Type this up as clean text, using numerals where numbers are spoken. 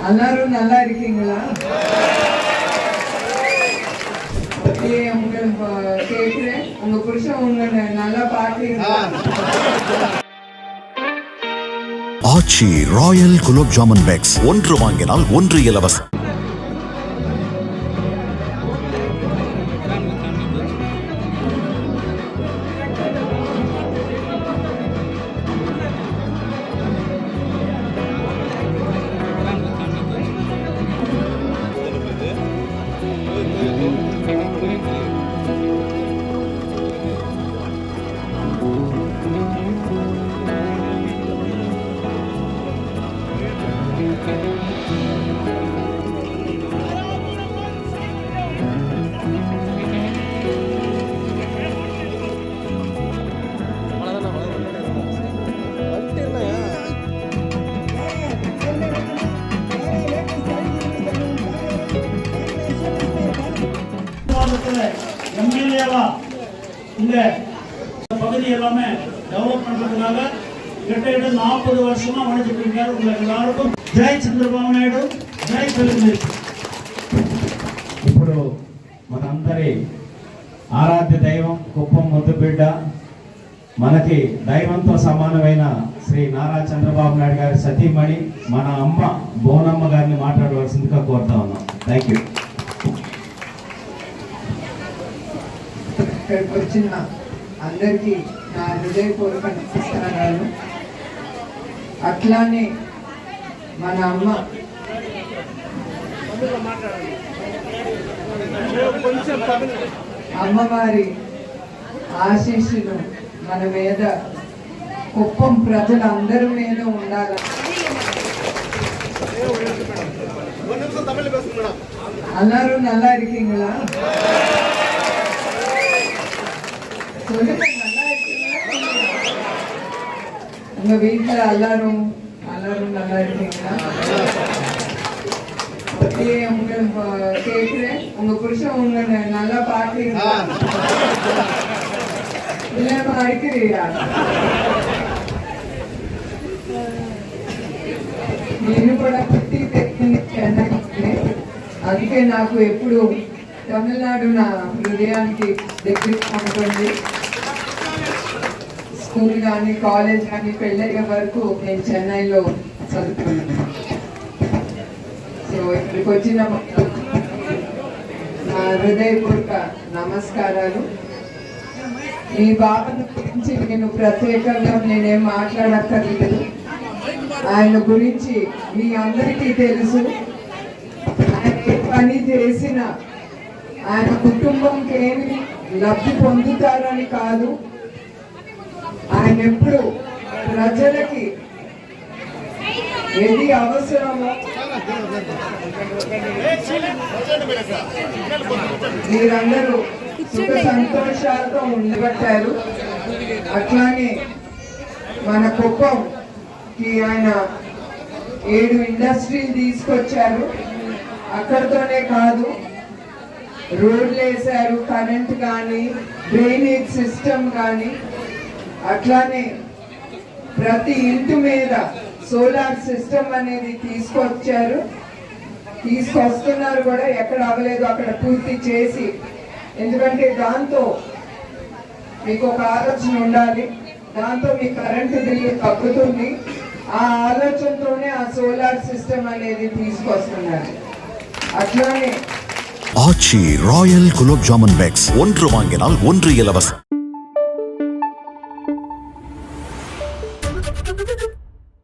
எல்லாரும் நல்லா இருக்கீங்களா? ஓகே, உங்களுக்கு கேட்குறேன். உங்க புருஷன் உங்களை நல்லா பார்க்கிறீங்களா? ஆச்சி ராயல் குலோப் ஜாமுன் பேக்ஸ் ஒன்று வாங்கினால் ஒன்று இலவசம். எம்எல்ஏவா இந்த பகுதி எல்லாமே டெவலப் பண்றதுக்காக கிட்டத்தட்ட 40 வருஷமா உழைச்சிட்டு இருக்காரு. உங்களுக்கு எல்லாருக்கும் జై చంద్రబాబు నాయుడు, జై తెలుగుదేశం. ఇప్పుడు మనందరి ఆరాధ్య దైవం కుప్పం ముద్దుబిడ్డ, మనకి దైవంతో సమానమైన శ్రీ నారా చంద్రబాబు నాయుడు గారి సతీమణి మన అమ్మ బోనమ్మ గారిని మాట్లాడవలసిందిగా కోరుతా ఉన్నాం. Thank you. ఇక్కడికి వచ్చిన అందరికీ నా హృదయపూర్వక నమస్కారాలు. అట్లానే మన అమ్మవారి ఆశీస్సులు మన మీద, కుప్పం ప్రజలందరి మీద ఉండాలి. అందరూ நல்லா இருக்கீங்களா? உங்க வீட்டுல எல்லாரும் நல்லா இருக்கீங்களா? உங்களுக்கு கேட்குறேன். உங்க புருஷன் உங்களை நல்லா பார்க்கிறீங்களா? இல்ல மறைக்கிறீரா? నేను కూడా పుట్టి పెరిగింది చెన్నైకి. అందుకే నాకు ఎప్పుడు తమిళనాడు నా హృదయానికి దగ్గరికి ఉంటుంది. స్కూల్ కానీ కాలేజ్ కానీ పెళ్ళయ్యే వరకు నేను చెన్నైలో చదువుకున్నాను. సో ఇక్కడికి వచ్చిన నా హృదయపూర్వక నమస్కారాలు. మీ బాబాని గురించి నేను ప్రత్యేకంగా నేనేం మాట్లాడక్కర్లేదు. ఆయన గురించి మీ అందరికీ తెలుసు. ఆయన ఏ పని చేసిన ఆయన కుటుంబంకి ఏమి లబ్ధి పొందుతారని కాదు, ఆయన ఎప్పుడు ప్రజలకి ఏది అవసరమో మీరందరూ సుఖ సంతోషాలతో ఉండబట్టారు. అట్లానే మన కుప్పంకి ఆయన 7 ఇండస్ట్రీలు తీసుకొచ్చారు. అక్కడితోనే కాదు, రోడ్లు వేశారు, కరెంట్ కానీ డ్రైనేజ్ సిస్టమ్ కానీ, అట్లానే ప్రతి ఇంటి మీద సోలార్ సిస్టమ్ అనేది తీసుకొస్తున్నారు కూడా. ఎక్కడ అవ్వలేదు అక్కడ పూర్తి చేసి, ఎందుకంటే దాంతో మీకు ఒక ఆలోచన ఉండాలి, దాంతో మీ కరెంటు బిల్లు తగ్గుతుంది. ఆ ఆలోచనతోనే ఆ సోలార్ సిస్టమ్ అనేది తీసుకొస్తున్నారు. అట్లానే ஆச்சி ராயல் குலோப் ஜாமுன் பேக்ஸ் ஒன்று வாங்கினால் ஒன்று இலவசம்.